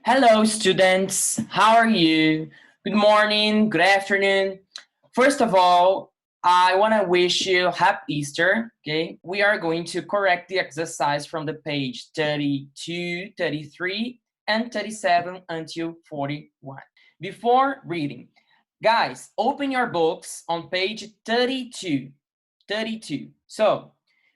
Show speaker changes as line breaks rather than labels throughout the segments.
Hello, students. How are you? Good morning, good afternoon. First of all, I want to wish you happy Easter. Okay, we are going to correct the exercise from the page 32, 33, and 37 until 41. Before reading, guys, open your books on page 32. 32. So,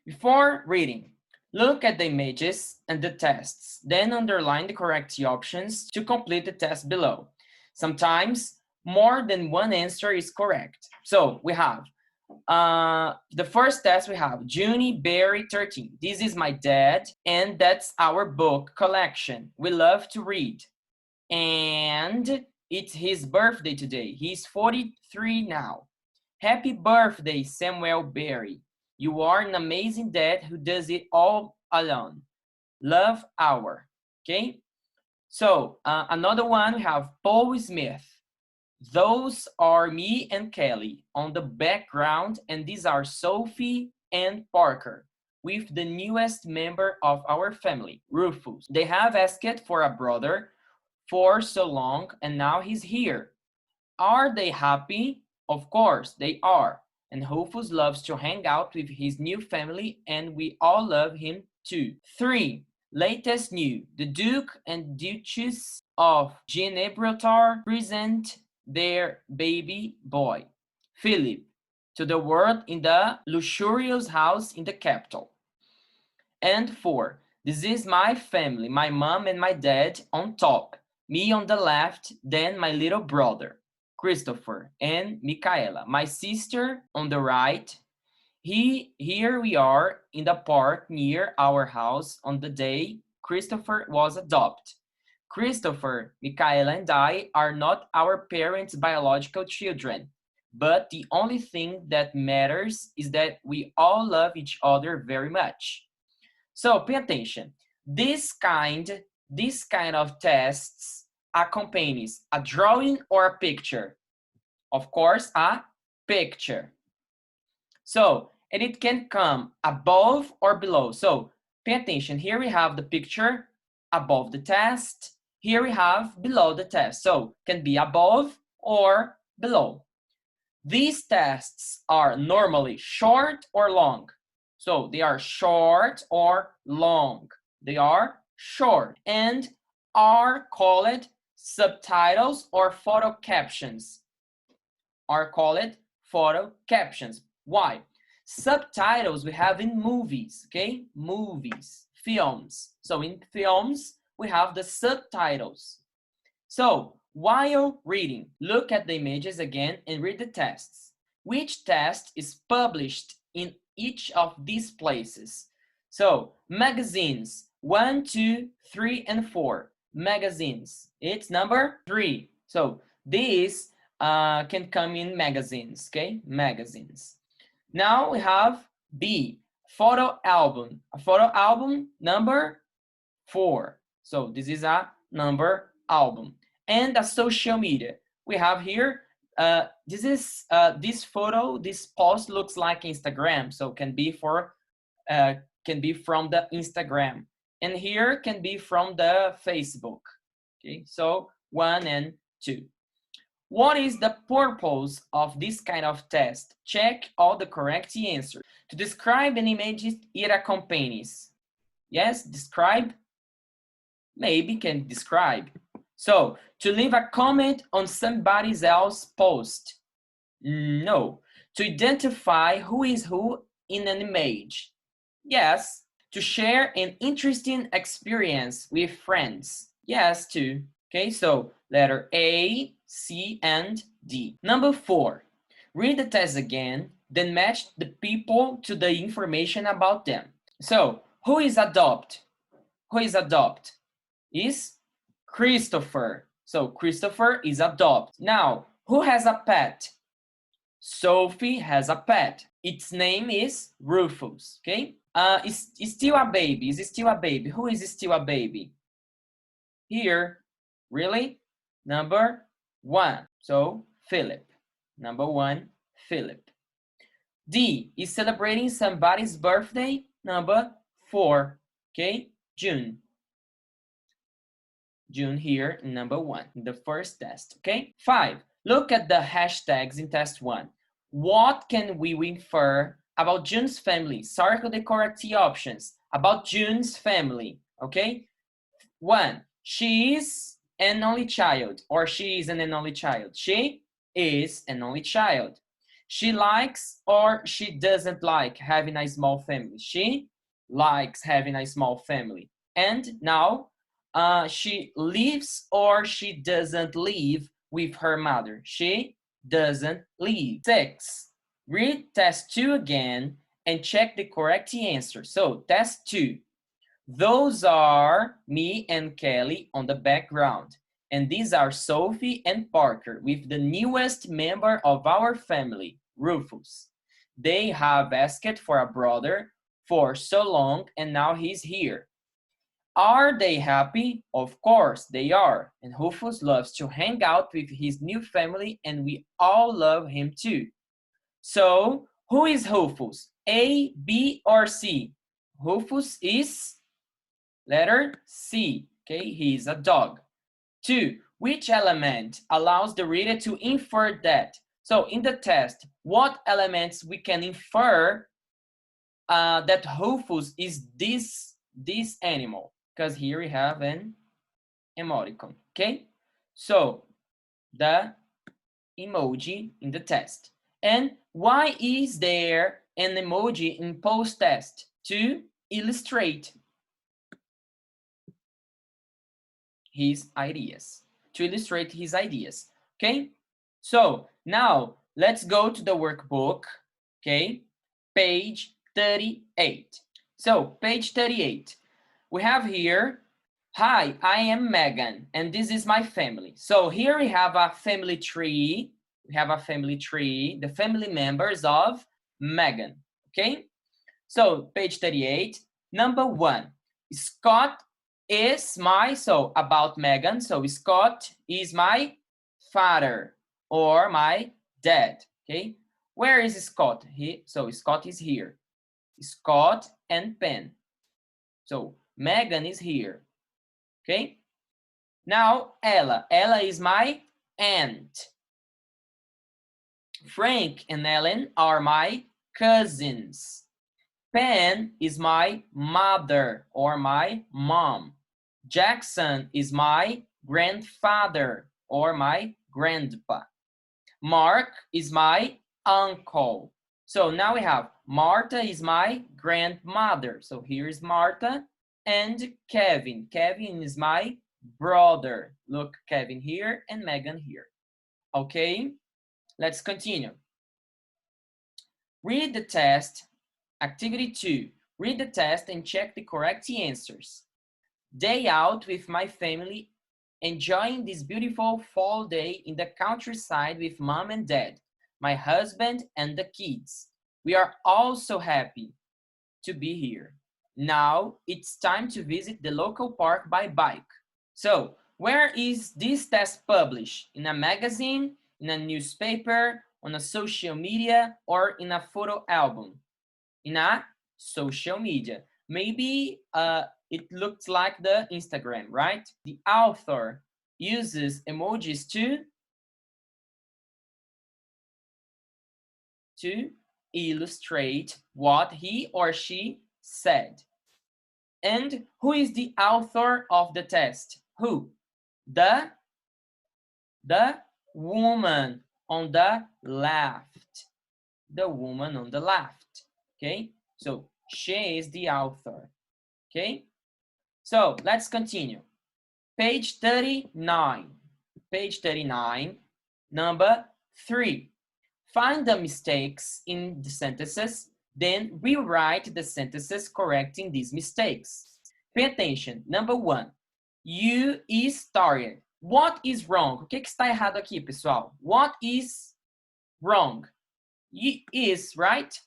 before reading, look at the images and the tests, then underline the correct options to complete the test below. Sometimes more than one answer is correct. So we have the first test we have Junie Berry 13. This is my dad, and that's our book collection. We love to read. And it's his birthday today. He's 43 now. Happy birthday, Samuel Berry. You are an amazing dad who does it all alone. Love, Hour. Okay? So, another one, we have Paul Smith. Those are me and Kelly on the background, and these are Sophie and Parker with the newest member of our family, Rufus. They have asked for a brother for so long, and now he's here. Are they happy? Of course, they are. And Rufus loves to hang out with his new family, and we all love him too. 3. Latest news. The Duke and Duchess of Gibraltar present their baby boy, Philip, to the world in the luxurious house in the capital. And 4. This is my family, my mom and my dad on top, me on the left, then my little brother, Christopher, and Michaela, my sister on the right. Here we are in the park near our house on the day Christopher was adopted. Christopher, Michaela, and I are not our parents' biological children, but the only thing that matters is that we all love each other very much. So pay attention. This kind of tests accompanies a drawing or a picture. Of course, a picture. So, and it can come above or below. So pay attention. Here we have the picture above the test. Here we have below the test. So can be above or below. These tests are normally short or long. So they are short or long. They are short and are called subtitles or photo captions. Are called photo captions. Why? Subtitles we have in movies, okay? Movies, films. So in films, we have the subtitles. So while reading, look at the images again and read the tests. Which test is published in each of these places? So magazines, 1, 2, 3, and 4. Magazines, it's number 3. So these can come in magazines, okay? Magazines. Now we have B, photo album. A photo album, number 4. So this is a number album. And a social media. We have here, this photo, this post looks like Instagram. So can be from the Instagram. And here can be from the Facebook. Okay, so 1 and 2. What is the purpose of this kind of test? Check all the correct answers. To describe an image, it accompanies. Yes, describe. Maybe can describe. So, to leave a comment on somebody else's post. No. To identify who is who in an image. Yes. To share an interesting experience with friends. Yes, too. Okay, so letter A, C, and D. Number 4, read the test again, then match the people to the information about them. So, who is adopt? Who is adopt? Is Christopher. So, Christopher is adopt. Now, who has a pet? Sophie has a pet. Its name is Rufus, okay? Is still a baby. Is still a baby. Who is still a baby? Here, really? Number 1. So, Philip. Number 1, Philip. D, is celebrating somebody's birthday? Number 4, okay? June. June here, number 1, the first test, okay? 5, look at the hashtags in test 1. What can we infer about June's family? Circle the correct options about June's family, okay? 1, she is an only child, or she is an only child. She is an only child. She likes or she doesn't like having a small family. She likes having a small family. And now, she lives or she doesn't live with her mother. She doesn't live. 6, read test 2 again and check the correct answer. So test 2. Those are me and Kelly on the background. And these are Sophie and Parker with the newest member of our family, Rufus. They have asked for a brother for so long and now he's here. Are they happy? Of course they are. And Rufus loves to hang out with his new family and we all love him too. So, who is Rufus? A, B, or C? Rufus is letter C, okay? He is a dog. 2, which element allows the reader to infer that? So in the test, what elements we can infer that Rufus is this animal? Because here we have an emoticon, okay? So the emoji in the test. And why is there an emoji in post-test? To illustrate his ideas, to illustrate his ideas, okay? So now let's go to the workbook, okay? Page 38. So page 38, we have here, hi, I am Megan, and this is my family. So here we have a family tree. We have a family tree, the family members of Megan, okay? So page 38, number 1, Scott is my, so about Megan, so Scott is my father or my dad, okay? Where is Scott? So Scott is here. Scott and pen. So Megan is here, okay? Now Ella. Ella is my aunt. Frank and Ellen are my cousins. Pen is my mother or my mom. Jackson is my grandfather or my grandpa. Mark is my uncle. So now we have Martha is my grandmother. So here is Martha and Kevin. Kevin is my brother. Look, Kevin here and Megan here. Okay, let's continue. Read the test. Activity 2. Read the test and check the correct answers. Day out with my family, enjoying this beautiful fall day in the countryside with mom and dad, my husband and the kids. We are all so happy to be here. Now it's time to visit the local park by bike. So, where is this test published? In a magazine, in a newspaper, on a social media, or in a photo album? In a social media. Maybe it looks like the Instagram, right? The author uses emojis to illustrate what he or she said. And who is the author of the test? Who? The woman on the left. The woman on the left. Okay? So she is the author. Okay? So let's continue. Page 39. Page 39, number 3. Find the mistakes in the sentences, then rewrite the sentences correcting these mistakes. Pay attention. Number 1. You is tired. What is wrong? O que está errado aqui, pessoal? What is wrong? You is, right?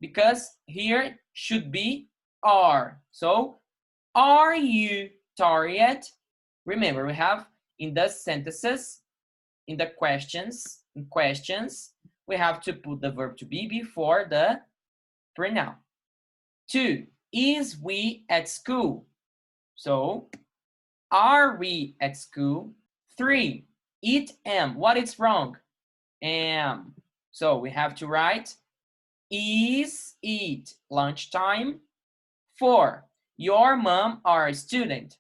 Because here should be are. So, are you tired? Remember, we have in the sentences, in the questions, we have to put the verb to be before the pronoun. 2, is we at school? So, Are we at school? 3. It am. What is wrong? Am. So we have to write, is it lunchtime? 4. Your mom are a student.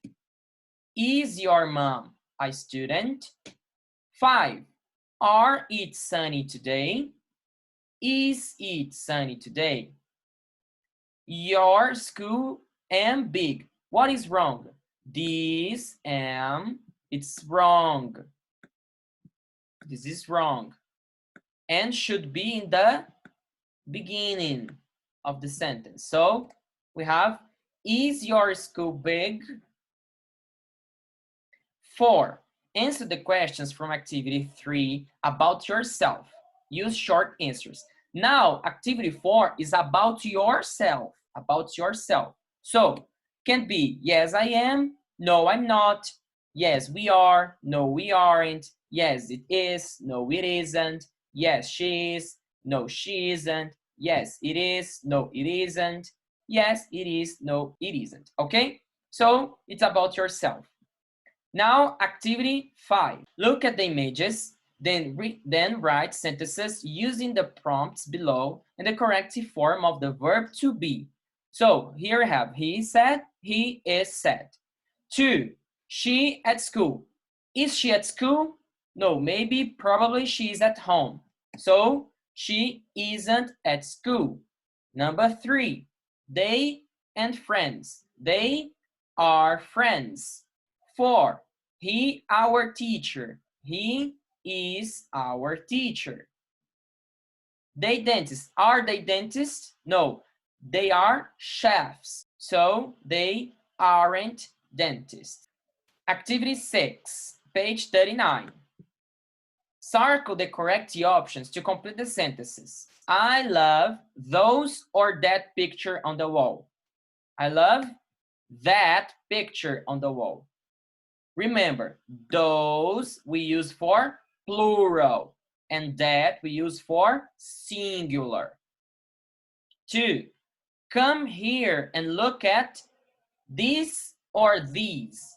Is your mom a student? 5. Are it sunny today? Is it sunny today? Your school am big. What is wrong? This am, it's wrong. This is wrong. And should be in the beginning of the sentence. So we have, is your school big? 4. Answer the questions from activity 3 about yourself. Use short answers. Now, activity 4 is about yourself. About yourself. So, can be, yes, I am. No, I'm not. Yes, we are. No, we aren't. Yes, it is. No, it isn't. Yes, she is. No, she isn't. Yes, it is. No, it isn't. Yes, it is. No, it isn't. Okay? So, it's about yourself. Now, activity 5. Look at the images, then write sentences using the prompts below and the corrective form of the verb to be. So, here I have, he said, he is said. 2. She at school. Is she at school? No, maybe, probably she is at home. So, she isn't at school. Number 3. They and friends. They are friends. 4. He, our teacher. He is our teacher. They dentists. Are they dentists? No, they are chefs. So they aren't dentists. Activity 6, page 39. Circle the correct options to complete the sentences. I love those or that picture on the wall. I love that picture on the wall. Remember, those we use for plural and that we use for singular. 2. Come here and look at this or these.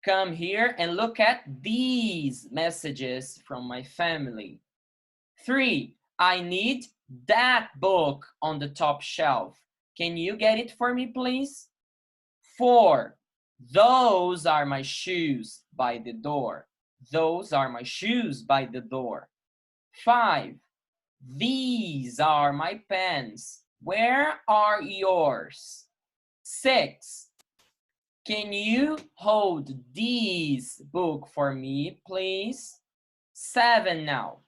Come here and look at these messages from my family. 3. I need that book on the top shelf. Can you get it for me, please? 4. Those are my shoes by the door. Those are my shoes by the door. 5. These are my pens. Where are yours? 6. Can you hold this book for me, please? 7 now.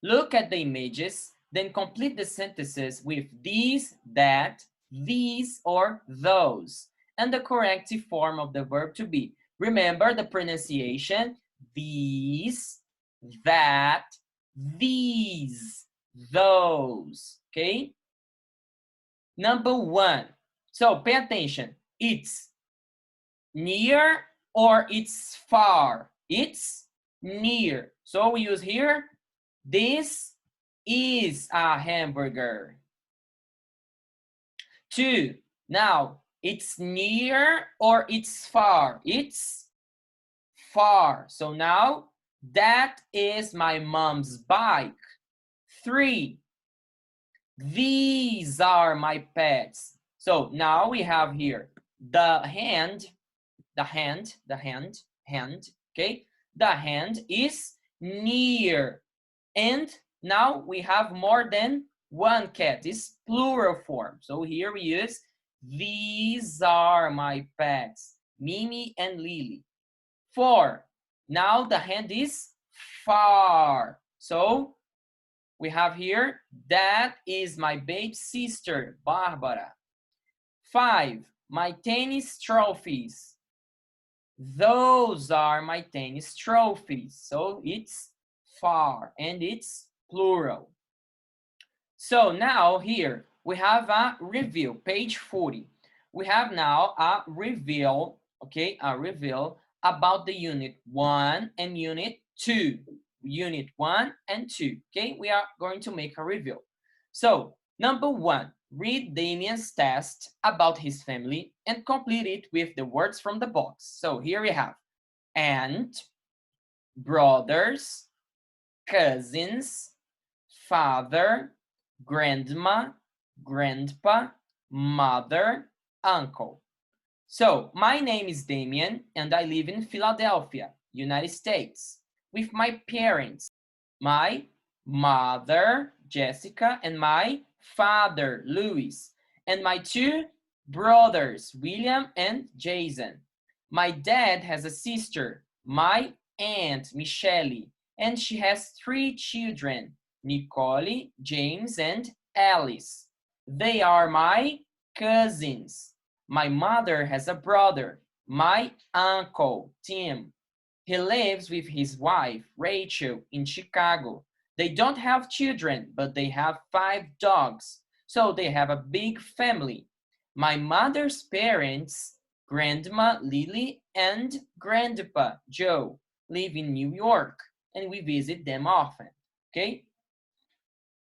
Look at the images, then complete the sentences with these, that, these, or those, and the corrective form of the verb to be. Remember the pronunciation, these, that, these, those, okay? Number 1. So pay attention. It's near or it's far. It's near. So we use here, this is a hamburger. 2. Now, it's near or it's far. It's far. So now, that is my mom's bike. 3. These are my pets. So now we have here the hand, okay? The hand is near. And now we have more than one cat. It's plural form. So here we use, these are my pets, Mimi and Lily. 4. Now the hand is far. So we have here, that is my baby sister, Barbara. 5. My tennis trophies. Those are my tennis trophies. So it's far and it's plural. So now here we have a review, page 40. We have now a review, okay, a review about the unit 1 and unit 2. Unit 1 and 2, okay? We are going to make a review. So, number 1, read Damien's test about his family and complete it with the words from the box. So here we have aunt, brothers, cousins, father, grandma, grandpa, mother, uncle. So my name is Damien and I live in Philadelphia, United States, with my parents, my mother, Jessica, and my father, Louis, and my two brothers, William and Jason. My dad has a sister, my aunt, Michelle, and she has 3 children, Nicole, James, and Alice. They are my cousins. My mother has a brother, my uncle, Tim. He lives with his wife, Rachel, in Chicago. They don't have children, but they have 5 dogs, so they have a big family. My mother's parents, Grandma Lily and Grandpa Joe, live in New York, and we visit them often, okay?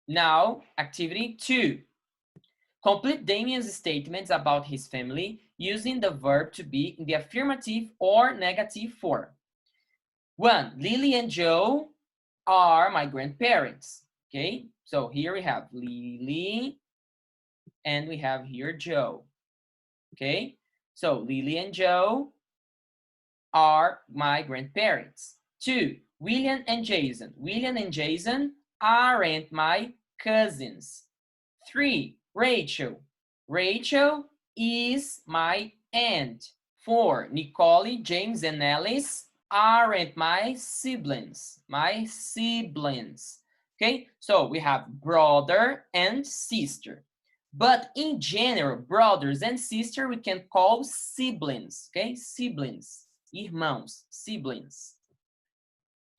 Now, activity 2. Complete Damien's statements about his family using the verb to be in the affirmative or negative form. 1. Lily and Joe are my grandparents. Okay, so here we have Lily and we have here Joe. Okay, so Lily and Joe are my grandparents. 2. William and Jason. William and Jason aren't my cousins. 3. Rachel. Rachel is my aunt. 4. Nicole, James, and Alice aren't my siblings. Okay, so we have brother and sister. But in general, brothers and sisters we can call siblings. Okay, siblings, irmãos, siblings.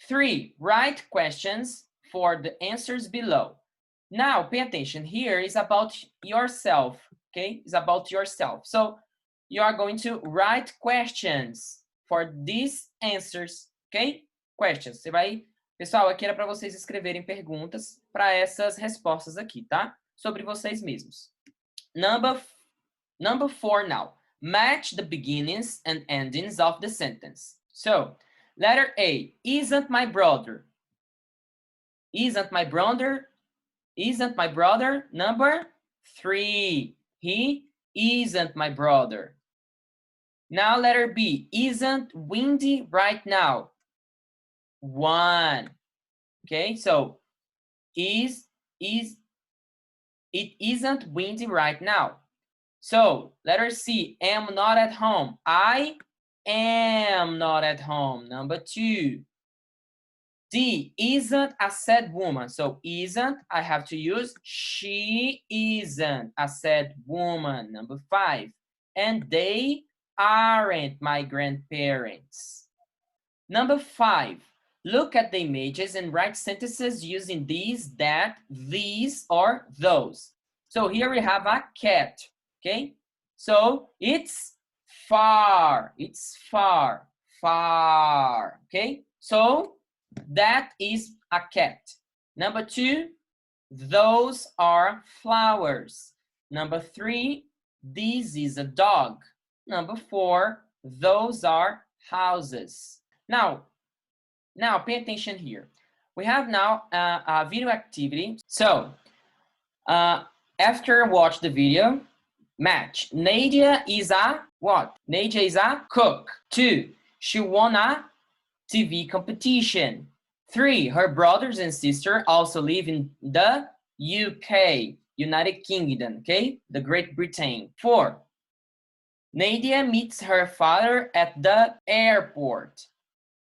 3. Write questions for the answers below. Now, pay attention. Here is about yourself, okay? It's about yourself. So, you are going to write questions for these answers, okay? Questions. Você vai... Pessoal, aqui era para vocês escreverem perguntas para essas respostas aqui, tá? Sobre vocês mesmos. Number 4 now. Match the beginnings and endings of the sentence. So, letter A. Isn't my brother. Isn't my brother. Isn't my brother. Number 3. He isn't my brother. Now letter B. Isn't windy right now. 1. Okay, so it isn't windy right now. So letter C. Am not at home. I am not at home. Number 2. D, isn't a sad woman. So isn't, I have to use she isn't a sad woman. Number 5. And they aren't my grandparents. Number 5. Look at the images and write sentences using these, that, these, or those. So here we have a cat, okay? So it's far, far, okay? So that is a cat. Number 2, those are flowers. Number 3, this is a dog. Number 4, those are houses. Now pay attention here. We have now a video activity. So after watch the video, match. Nadia is a what? Nadia is a cook. 2, she won a TV competition. 3, her brothers and sister also live in the UK, United Kingdom, okay? The Great Britain. 4, Nadia meets her father at the airport.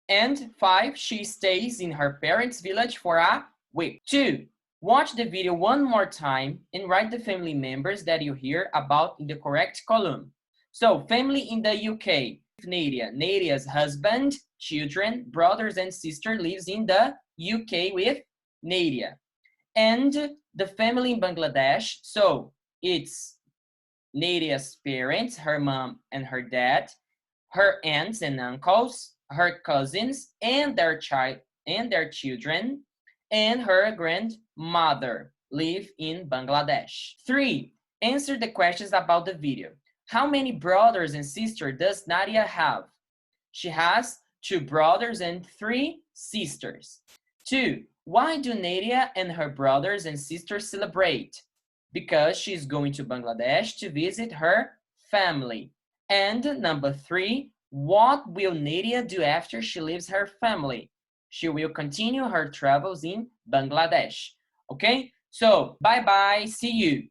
And 5, she stays in her parents' village for a week. 2, watch the video one more time and write the family members that you hear about in the correct column. So, family in the UK. Nadia. Nadia's husband, children, brothers and sister lives in the UK with Nadia. And the family in Bangladesh, so it's Nadia's parents, her mom and her dad, her aunts and uncles, her cousins and their children, and her grandmother live in Bangladesh. 3, Answer the questions about the video. How many brothers and sisters does Nadia have? She has 2 brothers and 3 sisters. 2. Why do Nadia and her brothers and sisters celebrate? Because she's going to Bangladesh to visit her family. And number 3, what will Nadia do after she leaves her family? She will continue her travels in Bangladesh. Okay? So, bye-bye. See you.